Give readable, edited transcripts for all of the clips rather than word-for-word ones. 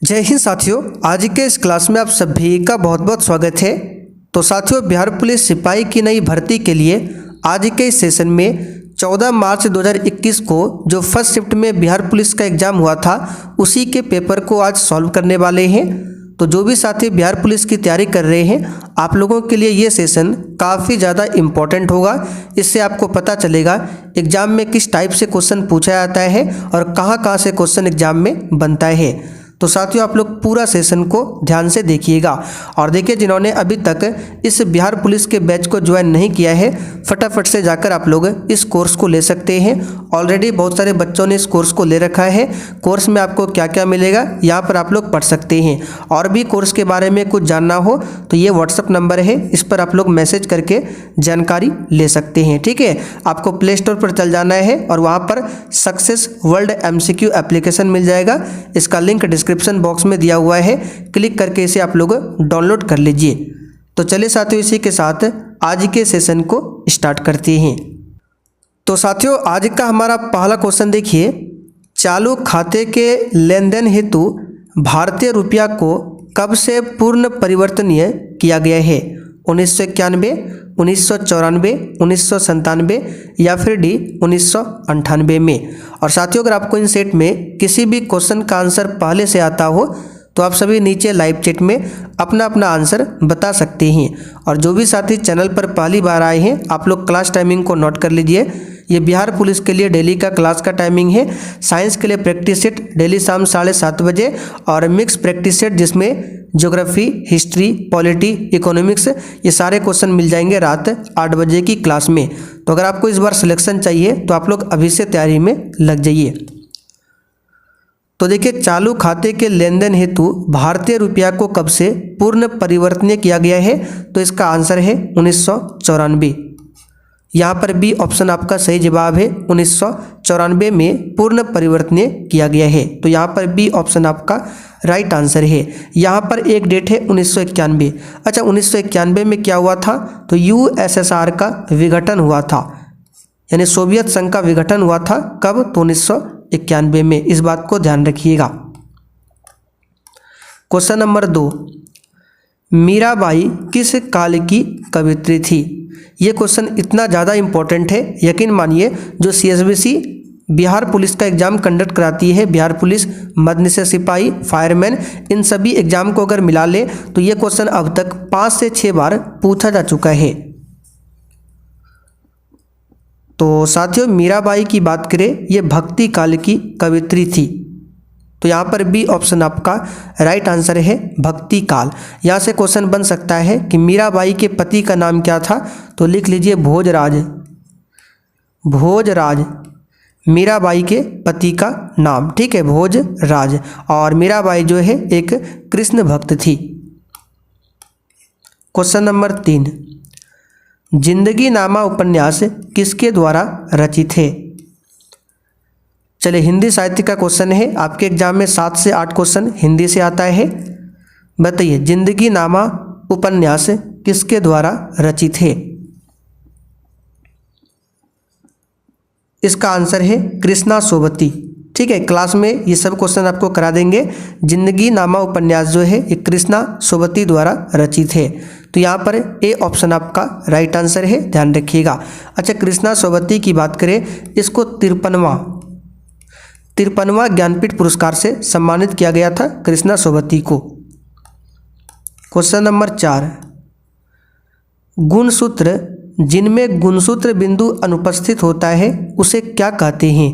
जय हिंद साथियों, आज के इस क्लास में आप सभी का बहुत बहुत स्वागत है। तो साथियों, बिहार पुलिस सिपाही की नई भर्ती के लिए आज के इस सेशन में 14 मार्च 2021 को जो फर्स्ट शिफ्ट में बिहार पुलिस का एग्ज़ाम हुआ था उसी के पेपर को आज सॉल्व करने वाले हैं। तो जो भी साथी बिहार पुलिस की तैयारी कर रहे हैं, आप लोगों के लिए ये सेशन काफ़ी ज़्यादा इम्पॉर्टेंट होगा। इससे आपको पता चलेगा एग्ज़ाम में किस टाइप से क्वेश्चन पूछा जाता है और कहाँ से क्वेश्चन एग्ज़ाम में बनता है। तो साथियों, आप लोग पूरा सेशन को ध्यान से देखिएगा। और देखिए, जिन्होंने अभी तक इस बिहार पुलिस के बैच को ज्वाइन नहीं किया है, फटाफट से जाकर आप लोग इस कोर्स को ले सकते हैं। ऑलरेडी बहुत सारे बच्चों ने इस कोर्स को ले रखा है। कोर्स में आपको क्या क्या मिलेगा यहाँ पर आप लोग पढ़ सकते हैं। और भी कोर्स के बारे में कुछ जानना हो तो ये व्हाट्सअप नंबर है, इस पर आप लोग मैसेज करके जानकारी ले सकते हैं। ठीक है, आपको प्ले स्टोर पर चल जाना है और वहाँ पर सक्सेस वर्ल्ड MCQ एप्लीकेशन मिल जाएगा। इसका लिंक डिस्क्रिप्शन बॉक्स में दिया हुआ है, क्लिक करके इसे आप लोग डाउनलोड कर लीजिए। तो चलिए साथियों, इसी के साथ आज के सेशन को स्टार्ट करते हैं। तो साथियों, आज का हमारा पहला क्वेश्चन देखिए, चालू खाते के लेन देन हेतु भारतीय रुपया को कब से पूर्ण परिवर्तनीय किया गया है? 1991, 1994, 1997 या फिर डी 1998 में। और साथियों, अगर आपको इन सेट में किसी भी क्वेश्चन का आंसर पहले से आता हो तो आप सभी नीचे लाइव चैट में अपना अपना आंसर बता सकते हैं। और जो भी साथी चैनल पर पहली बार आए हैं, आप लोग क्लास टाइमिंग को नोट कर लीजिए। ये बिहार पुलिस के लिए डेली का क्लास का टाइमिंग है। साइंस के लिए प्रैक्टिस सेट डेली शाम 7:30 बजे और मिक्स प्रैक्टिस सेट जिसमें ज्योग्राफी, हिस्ट्री, पॉलिटी, इकोनॉमिक्स ये सारे क्वेश्चन मिल जाएंगे रात 8 बजे की क्लास में। तो अगर आपको इस बार सिलेक्शन चाहिए तो आप लोग अभी से तैयारी में लग जाइए। तो देखिए, चालू खाते के लेन देन हेतु भारतीय रुपया को कब से पूर्ण परिवर्तनीय किया गया है? तो इसका आंसर है 1994। यहाँ पर बी ऑप्शन आपका सही जवाब है। 1994 में पूर्ण परिवर्तनीय किया गया है। तो यहाँ पर बी ऑप्शन आपका राइट आंसर है। यहाँ पर एक डेट है 1991। अच्छा, 1991 में क्या हुआ था? तो USSR का विघटन हुआ था, यानी सोवियत संघ का विघटन हुआ था। कब? तो 1991 में। इस बात को ध्यान रखिएगा। क्वेश्चन नंबर 2, मीराबाई किस काल की कवियत्री थी? ये क्वेश्चन इतना ज़्यादा इम्पोर्टेंट है, यकीन मानिए जो CSBC बिहार पुलिस का एग्ज़ाम कंडक्ट कराती है, बिहार पुलिस मद्यनिषेध सिपाही, फायरमैन, इन सभी एग्ज़ाम को अगर मिला ले तो ये क्वेश्चन अब तक 5 से 6 बार पूछा जा चुका है। तो साथियों, मीराबाई की बात करें, ये भक्ति काल की कवियत्री थी। तो यहाँ पर बी ऑप्शन आपका राइट आंसर है, भक्ति काल। यहाँ से क्वेश्चन बन सकता है कि मीराबाई के पति का नाम क्या था? तो लिख लीजिए भोजराज। भोजराज मीराबाई के पति का नाम, ठीक है, भोजराज। और मीराबाई जो है एक कृष्ण भक्त थी। क्वेश्चन नंबर 3, जिंदगी नामा उपन्यास किसके द्वारा रचित है? चलिए, हिंदी साहित्य का क्वेश्चन है। आपके एग्जाम में 7 से 8 क्वेश्चन हिंदी से आता है। बताइए, जिंदगी नामा उपन्यास किसके द्वारा रचित है? इसका आंसर है कृष्णा सोबती। ठीक है, क्लास में ये सब क्वेश्चन आपको करा देंगे। जिंदगी नामा उपन्यास जो है ये कृष्णा सोबती द्वारा रचित है। तो यहाँ पर ए ऑप्शन आपका राइट आंसर है, ध्यान रखिएगा। अच्छा, कृष्णा सोबती की बात करें, इसको 53वां ज्ञानपीठ पुरस्कार से सम्मानित किया गया था कृष्णा सोबती को। क्वेश्चन नंबर 4, गुणसूत्र जिनमें गुणसूत्र बिंदु अनुपस्थित होता है उसे क्या कहते हैं?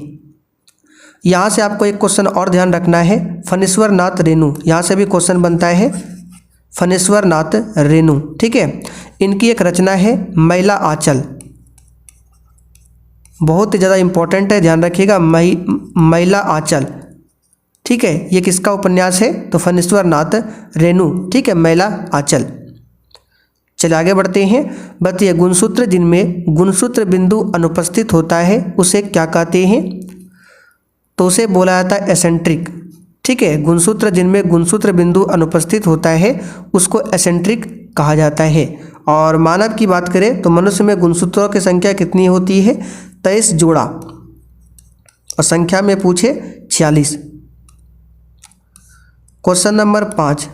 यहाँ से आपको एक क्वेश्चन और ध्यान रखना है, फणीश्वर नाथ रेणु। यहाँ से भी क्वेश्चन बनता है, फणीश्वर नाथ रेणु। ठीक है, इनकी एक रचना है महिला आंचल, बहुत ही ज़्यादा इंपॉर्टेंट है, ध्यान रखिएगा। महिला आंचल, ठीक है, ये किसका उपन्यास है? तो फणीश्वर नाथ रेणु। ठीक है, महिला आंचल। चलिए आगे बढ़ते हैं। बताइए, गुणसूत्र जिनमें गुणसूत्र बिंदु अनुपस्थित होता है उसे क्या कहते हैं? तो उसे बोला जाता है एसेंट्रिक। ठीक है, गुणसूत्र जिनमें गुणसूत्र बिंदु अनुपस्थित होता है उसको एसेंट्रिक कहा जाता है। और मानव की बात करें तो मनुष्य में गुणसूत्रों की संख्या कितनी होती है? 23 जोड़ा, और संख्या में पूछे 46। क्वेश्चन नंबर 5,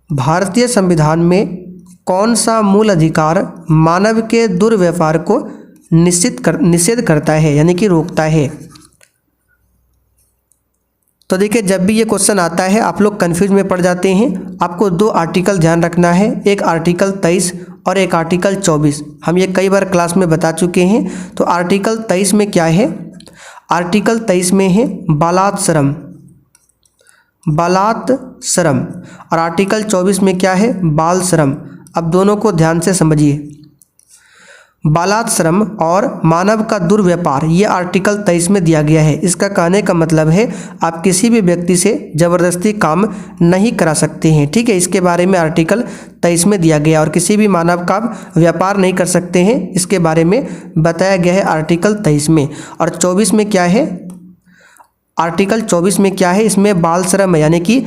भारतीय संविधान में कौन सा मूल अधिकार मानव के दुर्व्यवहार को निषेध करता है यानी कि रोकता है। तो देखिए, जब भी ये क्वेश्चन आता है आप लोग कंफ्यूज में पड़ जाते हैं। आपको 2 आर्टिकल ध्यान रखना है, एक आर्टिकल 23 और एक आर्टिकल 24। हम ये कई बार क्लास में बता चुके हैं। तो आर्टिकल 23 में क्या है? आर्टिकल 23 में है बालात श्रम और आर्टिकल 24 में क्या है? बाल श्रम। अब दोनों को ध्यान से समझिए। बालात श्रम और मानव का दुर्व्यापार ये आर्टिकल 23 में दिया गया है। इसका कहने का मतलब है आप किसी भी व्यक्ति से ज़बरदस्ती काम नहीं करा सकते हैं, ठीक है। इसके बारे में आर्टिकल 23 में दिया गया। और किसी भी मानव का व्यापार नहीं कर सकते हैं, इसके बारे में बताया गया है आर्टिकल 23 में। और 24 में क्या है? आर्टिकल 24 में क्या है? इसमें बाल श्रम है, यानी कि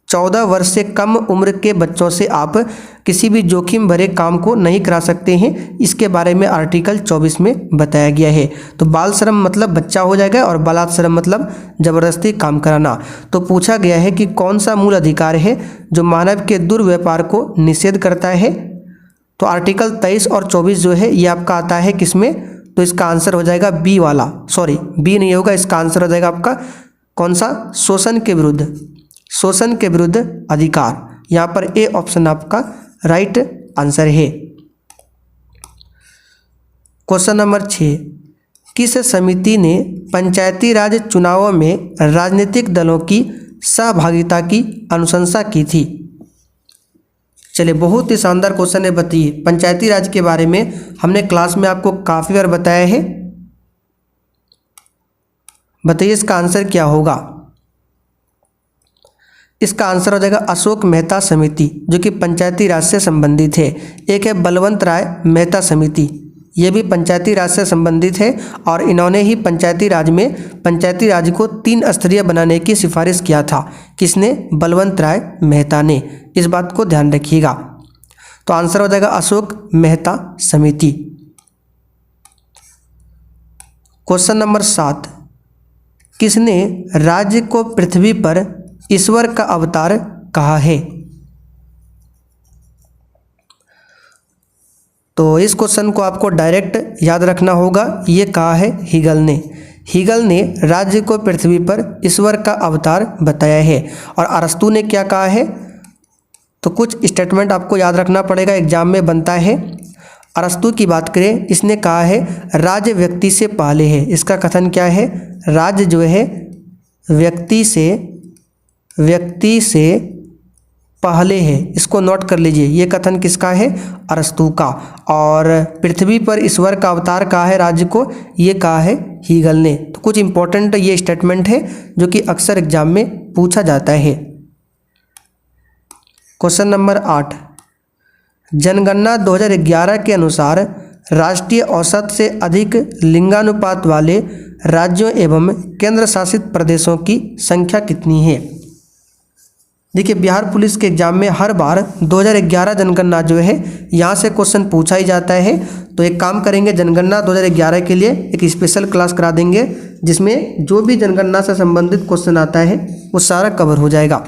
14 वर्ष से कम उम्र के बच्चों से आप किसी भी जोखिम भरे काम को नहीं करा सकते हैं। इसके बारे में आर्टिकल 24 में बताया गया है। तो बाल श्रम मतलब बच्चा हो जाएगा और बालात श्रम मतलब ज़बरदस्ती काम कराना। तो पूछा गया है कि कौन सा मूल अधिकार है जो मानव के दुर्व्यापार को निषेध करता है। तो आर्टिकल 23 और 24 जो है ये आपका आता है किसमें? तो इसका आंसर हो जाएगा बी वाला, सॉरी बी नहीं होगा, इसका आंसर हो जाएगा आपका कौन सा? शोषण के विरुद्ध अधिकार। यहाँ पर ए ऑप्शन आपका राइट आंसर है। क्वेश्चन नंबर 6, किस समिति ने पंचायती राज चुनावों में राजनीतिक दलों की सहभागिता की अनुशंसा की थी? चलिए, बहुत ही शानदार क्वेश्चन है। बताइए, पंचायती राज के बारे में हमने क्लास में आपको काफ़ी बार बताया है। बताइए इसका आंसर क्या होगा? इसका आंसर हो जाएगा अशोक मेहता समिति, जो कि पंचायती राज से संबंधित है। एक है बलवंत राय मेहता समिति, ये भी पंचायती राज से संबंधित है और इन्होंने ही पंचायती राज को 3 स्तरीय बनाने की सिफारिश किया था। किसने? बलवंत राय मेहता ने। इस बात को ध्यान रखिएगा। तो आंसर हो जाएगा अशोक मेहता समिति। क्वेश्चन नंबर 7, किसने राज्य को पृथ्वी पर ईश्वर का अवतार कहा है? तो इस क्वेश्चन को आपको डायरेक्ट याद रखना होगा। ये कहा है हीगल ने राज्य को पृथ्वी पर ईश्वर का अवतार बताया है। और अरस्तु ने क्या कहा है? तो कुछ स्टेटमेंट आपको याद रखना पड़ेगा, एग्जाम में बनता है। अरस्तु की बात करें, इसने कहा है राज्य व्यक्ति से पहले है। इसका कथन क्या है? राज्य जो है व्यक्ति से पहले है। इसको नोट कर लीजिए, ये कथन किसका है? अरस्तु का। और पृथ्वी पर ईश्वर का अवतार कहा है राज्य को, ये कहा है हीगल ने। तो कुछ इंपॉर्टेंट ये स्टेटमेंट है जो कि अक्सर एग्जाम में पूछा जाता है। क्वेश्चन नंबर 8, जनगणना 2011 के अनुसार राष्ट्रीय औसत से अधिक लिंगानुपात वाले राज्यों एवं केंद्र शासित प्रदेशों की संख्या कितनी है? देखिए, बिहार पुलिस के एग्जाम में हर बार 2011 जनगणना जो है यहाँ से क्वेश्चन पूछा ही जाता है। तो एक काम करेंगे, जनगणना 2011 के लिए एक स्पेशल क्लास करा देंगे जिसमें जो भी जनगणना से संबंधित क्वेश्चन आता है वो सारा कवर हो जाएगा।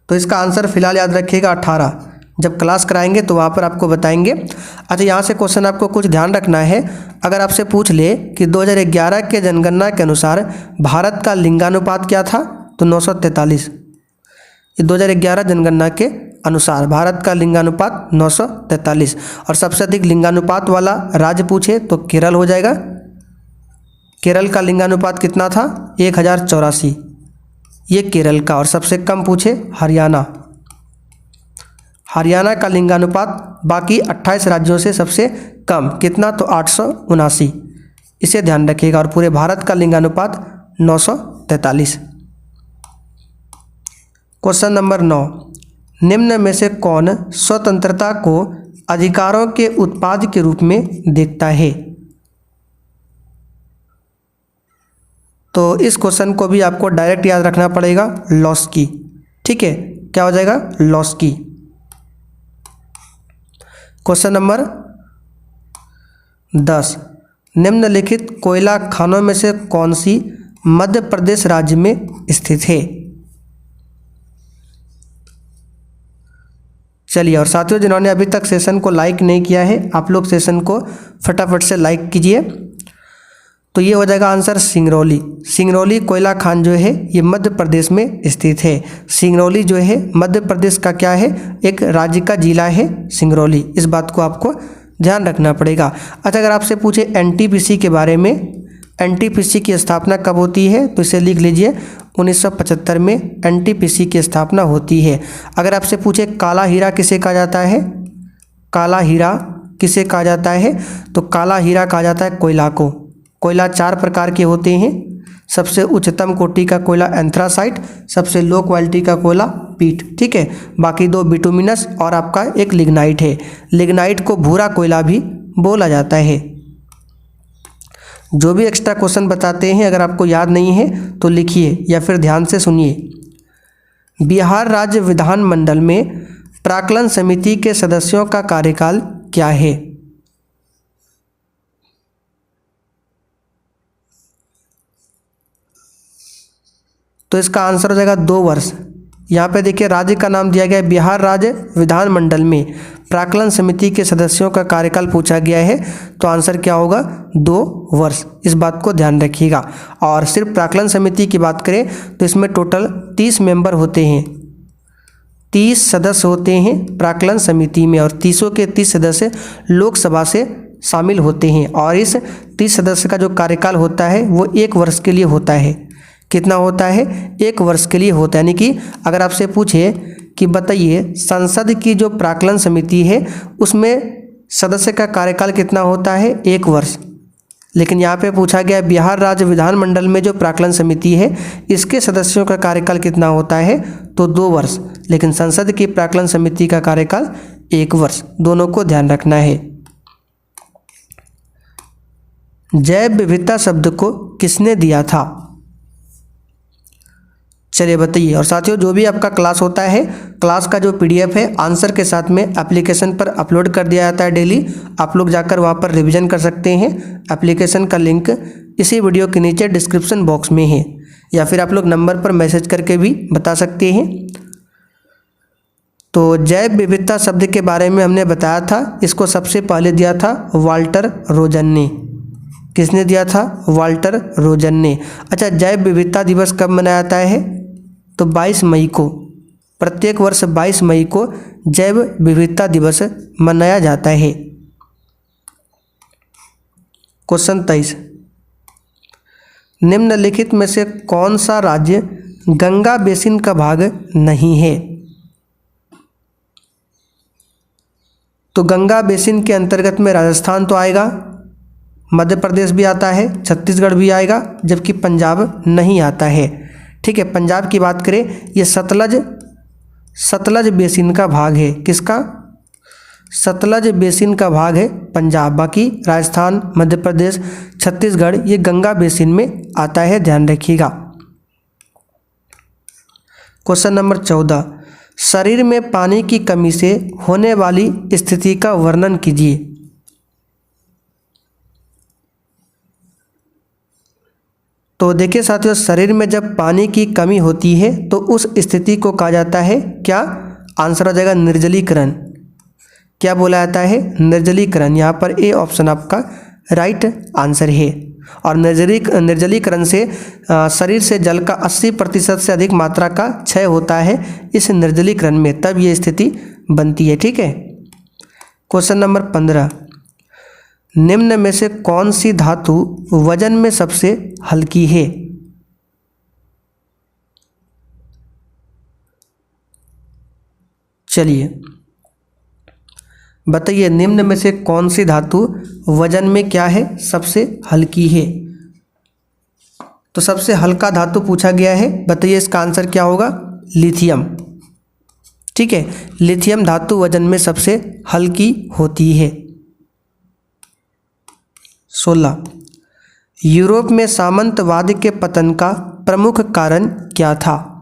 तो इसका आंसर फिलहाल याद रखिएगा 18। जब क्लास कराएंगे तो वहाँ पर आपको बताएंगे। अच्छा, यहाँ से क्वेश्चन आपको कुछ ध्यान रखना है। अगर आपसे पूछ ले कि 2011 के जनगणना के अनुसार भारत का लिंगानुपात क्या था, तो 943। ये 2011 जनगणना के अनुसार भारत का लिंगानुपात 943। और सबसे अधिक लिंगानुपात वाला राज्य पूछे तो केरल हो जाएगा। केरल का लिंगानुपात कितना था? 1084, ये केरल का। और सबसे कम पूछे हरियाणा का लिंगानुपात बाकी 28 राज्यों से सबसे कम, कितना? तो 879। इसे ध्यान रखिएगा। और पूरे भारत का लिंगानुपात 943। क्वेश्चन नंबर 9, निम्न में से कौन स्वतंत्रता को अधिकारों के उत्पाद के रूप में देखता है? तो इस क्वेश्चन को भी आपको डायरेक्ट याद रखना पड़ेगा, लॉस्की। ठीक है, क्या हो जाएगा? लॉस्की। क्वेश्चन नंबर 10, निम्नलिखित कोयला खानों में से कौन सी मध्य प्रदेश राज्य में स्थित है। चलिए, और साथियों जिन्होंने अभी तक सेशन को लाइक नहीं किया है, आप लोग सेशन को फटाफट से लाइक कीजिए। तो ये हो जाएगा आंसर सिंगरौली। सिंगरौली कोयला खान जो है ये मध्य प्रदेश में स्थित है। सिंगरौली जो है मध्य प्रदेश का क्या है, एक राज्य का जिला है सिंगरौली। इस बात को आपको ध्यान रखना पड़ेगा। अच्छा, अगर आपसे पूछे एनटीपीसी के बारे में, एनटीपीसी की स्थापना कब होती है, तो इसे लिख लीजिए 1975 में एनटीपीसी की स्थापना होती है। अगर आपसे पूछे काला हीरा किसे कहा जाता है, काला हीरा किसे कहा जाता है, तो काला हीरा कहा जाता है कोयला को। कोयला 4 प्रकार के होते हैं। सबसे उच्चतम कोटि का कोयला एंथ्रासाइट, सबसे लो क्वालिटी का कोयला पीट, ठीक है। बाकी 2 बिटुमिनस और आपका एक लिग्नाइट है। लिग्नाइट को भूरा कोयला भी बोला जाता है। जो भी एक्स्ट्रा क्वेश्चन बताते हैं, अगर आपको याद नहीं है तो लिखिए या फिर ध्यान से सुनिए। बिहार राज्य विधानमंडल में प्राक्कलन समिति के सदस्यों का कार्यकाल क्या है? तो इसका आंसर हो जाएगा 2 वर्ष। यहाँ पे देखिए राज्य का नाम दिया गया है बिहार राज्य विधानमंडल में प्राक्कलन समिति के सदस्यों का कार्यकाल पूछा गया है, तो आंसर क्या होगा 2 वर्ष। इस बात को ध्यान रखिएगा। और सिर्फ प्राक्कलन समिति की बात करें तो इसमें टोटल 30 मेंबर होते हैं, 30 सदस्य होते हैं प्राक्कलन समिति में, और 30 के 30 सदस्य लोकसभा से शामिल होते हैं। और इस 30 सदस्य का जो कार्यकाल होता है वो 1 वर्ष के लिए होता है। कितना होता है? 1 वर्ष के लिए होता है। यानी कि अगर आपसे पूछे कि बताइए संसद की जो प्राक्कलन समिति है उसमें सदस्य का कार्यकाल कितना होता है? 1 वर्ष। लेकिन यहाँ पे पूछा गया बिहार राज्य विधानमंडल में जो प्राक्कलन समिति है इसके सदस्यों का कार्यकाल कितना होता है? तो 2 वर्ष। लेकिन संसद की प्राक्कलन समिति का कार्यकाल 1 वर्ष। दोनों को ध्यान रखना है। जैव विविधता शब्द को किसने दिया था? चलिए बताइए। और साथियों जो भी आपका क्लास होता है, क्लास का जो पीडीएफ है आंसर के साथ में एप्लीकेशन पर अपलोड कर दिया जाता है डेली। आप लोग जाकर वहां पर रिवीजन कर सकते हैं। एप्लीकेशन का लिंक इसी वीडियो के नीचे डिस्क्रिप्शन बॉक्स में है, या फिर आप लोग नंबर पर मैसेज करके भी बता सकते हैं। तो जैव विविधता शब्द के बारे में हमने बताया था, इसको सबसे पहले दिया था वाल्टर रोजन ने। किसने दिया था? वाल्टर रोजन ने। अच्छा, जैव विविधता दिवस कब मनाया जाता है? तो 22 मई को। प्रत्येक वर्ष 22 मई को जैव विविधता दिवस मनाया जाता है। क्वेश्चन 23, निम्नलिखित में से कौन सा राज्य गंगा बेसिन का भाग नहीं है? तो गंगा बेसिन के अंतर्गत में राजस्थान तो आएगा, मध्य प्रदेश भी आता है, छत्तीसगढ़ भी आएगा, जबकि पंजाब नहीं आता है। ठीक है, पंजाब की बात करें ये सतलज बेसिन का भाग है। किसका? सतलज बेसिन का भाग है पंजाब। बाकी राजस्थान, मध्य प्रदेश, छत्तीसगढ़ ये गंगा बेसिन में आता है, ध्यान रखिएगा। क्वेश्चन नंबर 14, शरीर में पानी की कमी से होने वाली स्थिति का वर्णन कीजिए। तो देखिए साथियों, शरीर में जब पानी की कमी होती है तो उस स्थिति को कहा जाता है क्या? आंसर हो जाएगा निर्जलीकरण। क्या बोला जाता है? निर्जलीकरण। यहाँ पर ए ऑप्शन आपका राइट आंसर है। और निर्जलीकरण से शरीर से जल का 80% से अधिक मात्रा का क्षय होता है इस निर्जलीकरण में, तब ये स्थिति बनती है। ठीक है। क्वेश्चन नंबर 15, निम्न में से कौन सी धातु वजन में सबसे हल्की है? चलिए बताइए, निम्न में से कौन सी धातु वजन में क्या है? सबसे हल्की है। तो सबसे हल्का धातु पूछा गया है, बताइए इसका आंसर क्या होगा? लिथियम। ठीक है, लिथियम धातु वजन में सबसे हल्की होती है। 16, यूरोप में सामंतवाद के पतन का प्रमुख कारण क्या था?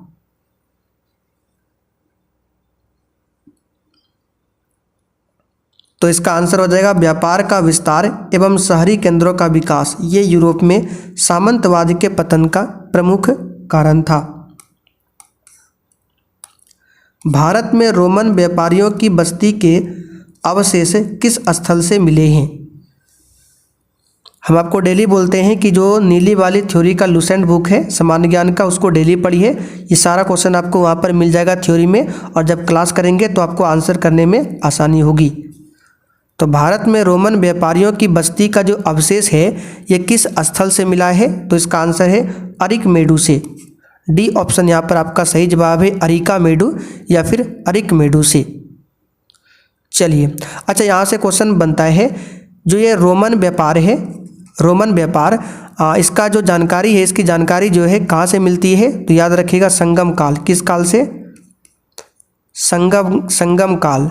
तो इसका आंसर हो जाएगा व्यापार का विस्तार एवं शहरी केंद्रों का विकास। ये यूरोप में सामंतवाद के पतन का प्रमुख कारण था। भारत में रोमन व्यापारियों की बस्ती के अवशेष किस स्थल से मिले हैं? हम आपको डेली बोलते हैं कि जो नीली वाली थ्योरी का लुसेंट बुक है सामान्य ज्ञान का, उसको डेली पढ़िए। ये सारा क्वेश्चन आपको वहाँ पर मिल जाएगा थ्योरी में, और जब क्लास करेंगे तो आपको आंसर करने में आसानी होगी। तो भारत में रोमन व्यापारियों की बस्ती का जो अवशेष है ये किस स्थल से मिला है? तो इसका आंसर है अरिकमेडु से। डी ऑप्शन यहाँ पर आपका सही जवाब है, अरिकामेडु या फिर अरिकमेडु से। चलिए, अच्छा यहाँ से क्वेश्चन बनता है, जो ये रोमन व्यापार है, रोमन व्यापार इसका जो जानकारी है, इसकी जानकारी जो है कहाँ से मिलती है? तो याद रखिएगा संगम काल। किस काल से? संगम काल,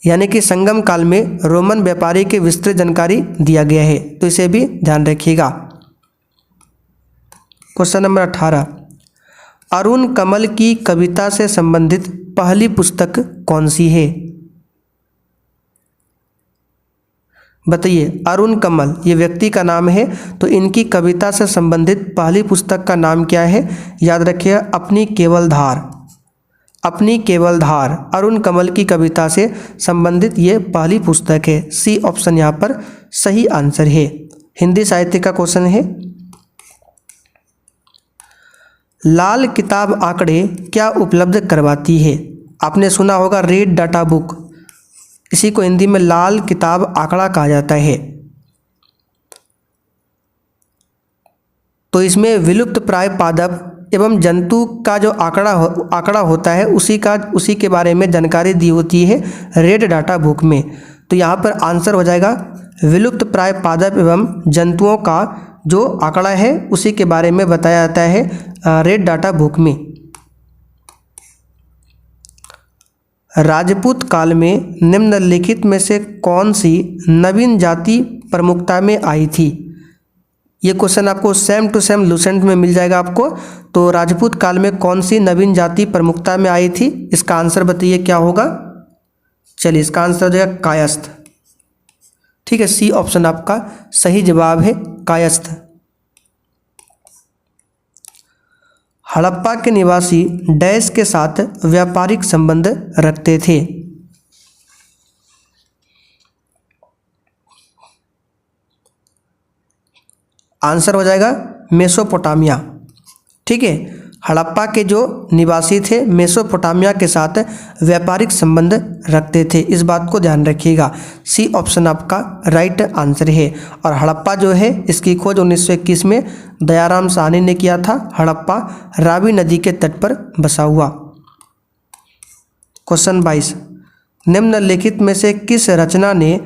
यानी कि संगम काल में रोमन व्यापारी की विस्तृत जानकारी दिया गया है, तो इसे भी ध्यान रखिएगा। क्वेश्चन नंबर 18, अरुण कमल की कविता से संबंधित पहली पुस्तक कौन सी है? बताइए, अरुण कमल ये व्यक्ति का नाम है, तो इनकी कविता से संबंधित पहली पुस्तक का नाम क्या है? याद रखिए अपनी केवल धार। अपनी केवल धार अरुण कमल की कविता से संबंधित ये पहली पुस्तक है। सी ऑप्शन यहाँ पर सही आंसर है। हिंदी साहित्य का क्वेश्चन है, लाल किताब आंकड़े क्या उपलब्ध करवाती है? आपने सुना होगा रेड डाटा बुक, इसी को हिंदी में लाल किताब आंकड़ा कहा जाता है। तो इसमें विलुप्त प्राय पादप एवं जंतु का जो आंकड़ा होता है उसी के बारे में जानकारी दी होती है रेड डाटा बुक में। तो यहाँ पर आंसर हो जाएगा विलुप्त प्राय पादप एवं जंतुओं का जो आंकड़ा है उसी के बारे में बताया जाता है रेड डाटा बुक में। राजपूत काल में निम्नलिखित में से कौन सी नवीन जाति प्रमुखता में आई थी? ये क्वेश्चन आपको सेम टू सेम लुसेंट में मिल जाएगा आपको। तो राजपूत काल में कौन सी नवीन जाति प्रमुखता में आई थी? इसका आंसर बताइए क्या होगा? चलिए, इसका आंसर हो जाएगा कायस्थ। ठीक है, सी ऑप्शन आपका सही जवाब है, कायस्थ। हड़प्पा के निवासी डैश के साथ व्यापारिक संबंध रखते थे? आंसर हो जाएगा मेसोपोटामिया। ठीक है, हड़प्पा के जो निवासी थे मेसोपोटामिया के साथ व्यापारिक संबंध रखते थे, इस बात को ध्यान रखिएगा। सी ऑप्शन आपका राइट आंसर है। और हड़प्पा जो है इसकी खोज 1921 में दयाराम साहनी ने किया था। हड़प्पा रावी नदी के तट पर बसा हुआ। क्वेश्चन 22, निम्नलिखित में से किस रचना ने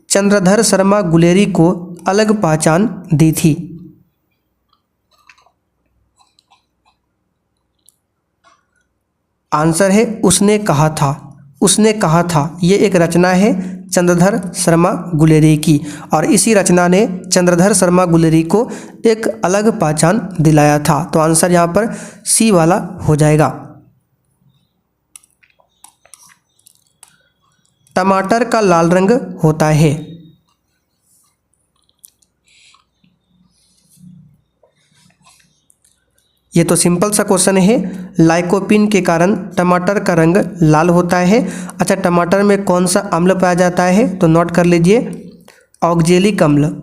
चंद्रधर शर्मा गुलेरी को अलग पहचान दी थी? आंसर है उसने कहा था। उसने कहा था ये एक रचना है चंद्रधर शर्मा गुलेरी की, और इसी रचना ने चंद्रधर शर्मा गुलेरी को एक अलग पहचान दिलाया था। तो आंसर यहाँ पर सी वाला हो जाएगा। टमाटर का लाल रंग होता है? ये तो सिंपल सा क्वेश्चन है। लाइकोपीन के कारण टमाटर का रंग लाल होता है। अच्छा, टमाटर में कौन सा अम्ल पाया जाता है? तो नोट कर लीजिए, ऑक्जेलिक अम्ल।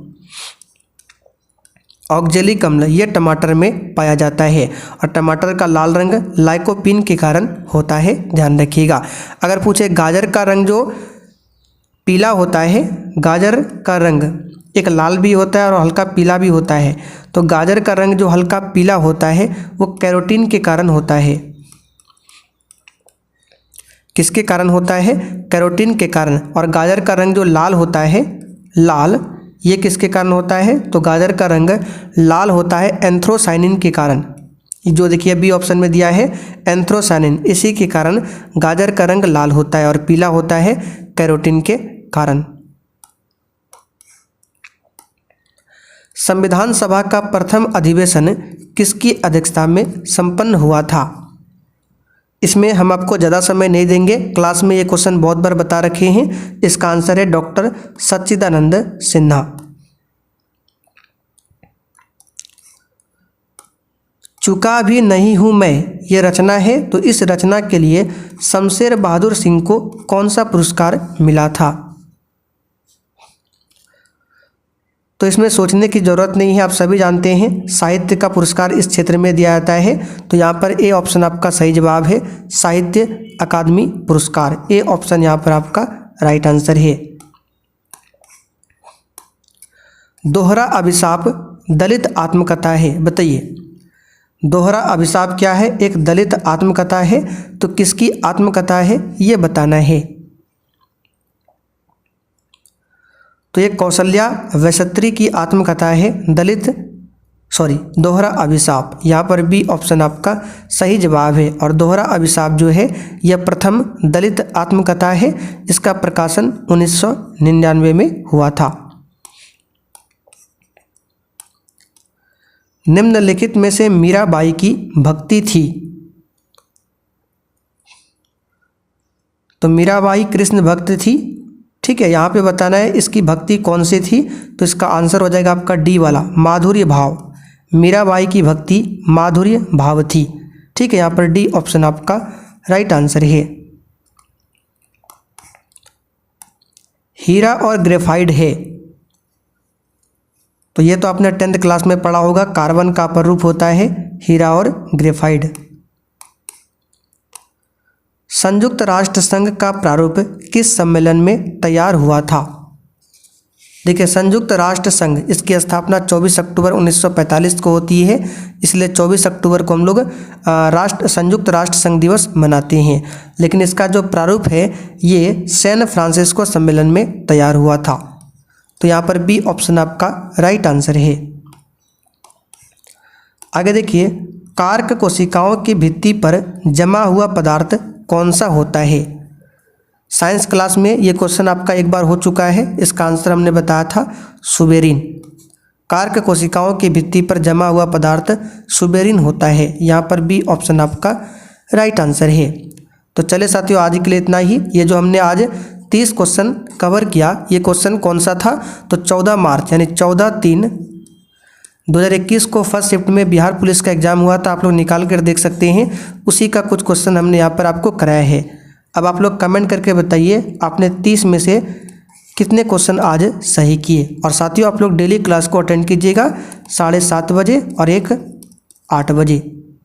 ऑक्जेलिक अम्ल ये टमाटर में पाया जाता है, और टमाटर का लाल रंग लाइकोपीन के कारण होता है, ध्यान रखिएगा। अगर पूछे गाजर का रंग जो पीला होता है, गाजर का रंग एक लाल भी होता है और हल्का पीला भी होता है, तो गाजर का रंग जो हल्का पीला होता है वो कैरोटीन के कारण होता है। किसके कारण होता है? कैरोटीन के कारण। और गाजर का रंग जो लाल होता है, लाल, ये किसके कारण होता है? तो गाजर का रंग लाल होता है एंथ्रोसाइनिन के कारण। जो देखिए बी ऑप्शन में दिया है एंथ्रोसाइनिन, इसी के कारण गाजर का रंग लाल होता है और पीला होता है कैरोटीन के कारण। संविधान सभा का प्रथम अधिवेशन किसकी अध्यक्षता में संपन्न हुआ था? इसमें हम आपको ज़्यादा समय नहीं देंगे, क्लास में ये क्वेश्चन बहुत बार बता रखे हैं। इसका आंसर है डॉक्टर सच्चिदानंद सिन्हा। चुका भी नहीं हूँ मैं, ये रचना है। तो इस रचना के लिए शमशेर बहादुर सिंह को कौन सा पुरस्कार मिला था? तो इसमें सोचने की ज़रूरत नहीं है, आप सभी जानते हैं साहित्य का पुरस्कार इस क्षेत्र में दिया जाता है। तो यहाँ पर ए ऑप्शन आपका सही जवाब है, साहित्य अकादमी पुरस्कार। ए ऑप्शन यहाँ पर आपका राइट आंसर है। दोहरा अभिशाप दलित आत्मकथा है, बताइए दोहरा अभिशाप क्या है? एक दलित आत्मकथा है। तो किसकी आत्मकथा है ये बताना है। तो ये कौशल्या वैशत्री की आत्मकथा है दोहरा अभिशाप। यहाँ पर बी ऑप्शन आपका सही जवाब है। और दोहरा अभिशाप जो है यह प्रथम दलित आत्मकथा है। इसका प्रकाशन 1999 में हुआ था। निम्नलिखित में से मीराबाई की भक्ति थी। तो मीराबाई कृष्ण भक्त थी, ठीक है। यहाँ पे बताना है इसकी भक्ति कौन सी थी। तो इसका आंसर हो जाएगा आपका डी वाला, माधुर्य भाव। मीराबाई की भक्ति माधुर्य भाव थी, ठीक है। यहाँ पर डी ऑप्शन आपका राइट आंसर है। हीरा और ग्रेफाइट है। तो ये तो आपने 10th क्लास में पढ़ा होगा, कार्बन का अपर रूप होता है हीरा और ग्रेफाइट। संयुक्त राष्ट्र संघ का प्रारूप किस सम्मेलन में तैयार हुआ था? देखिए संयुक्त राष्ट्र संघ, इसकी स्थापना 24 अक्टूबर 1945 को होती है, इसलिए 24 अक्टूबर को हम लोग संयुक्त राष्ट्र संघ दिवस मनाते हैं। लेकिन इसका जो प्रारूप है ये सैन फ्रांसिस्को सम्मेलन में तैयार हुआ था। तो यहाँ पर बी ऑप्शन आपका राइट आंसर है। आगे देखिए, कार्क कोशिकाओं की भित्ति पर जमा हुआ पदार्थ कौन सा होता है? साइंस क्लास में ये क्वेश्चन आपका एक बार हो चुका है। इसका आंसर हमने बताया था सुबेरिन। कार्क कोशिकाओं की भित्ति पर जमा हुआ पदार्थ सुबेरिन होता है। यहाँ पर बी ऑप्शन आपका राइट आंसर है। तो चले साथियों, आज के लिए इतना ही। ये जो हमने आज 30 क्वेश्चन कवर किया, ये क्वेश्चन कौन सा था? तो 14 मार्च यानी 14/3/2021 को फर्स्ट शिफ्ट में बिहार पुलिस का एग्जाम हुआ था। आप लोग निकाल कर देख सकते हैं, उसी का कुछ क्वेश्चन हमने यहाँ पर आपको कराया है। अब आप लोग कमेंट करके बताइए आपने 30 में से कितने क्वेश्चन आज सही किए। और साथियों आप लोग डेली क्लास को अटेंड कीजिएगा 7:30 बजे और 8 बजे।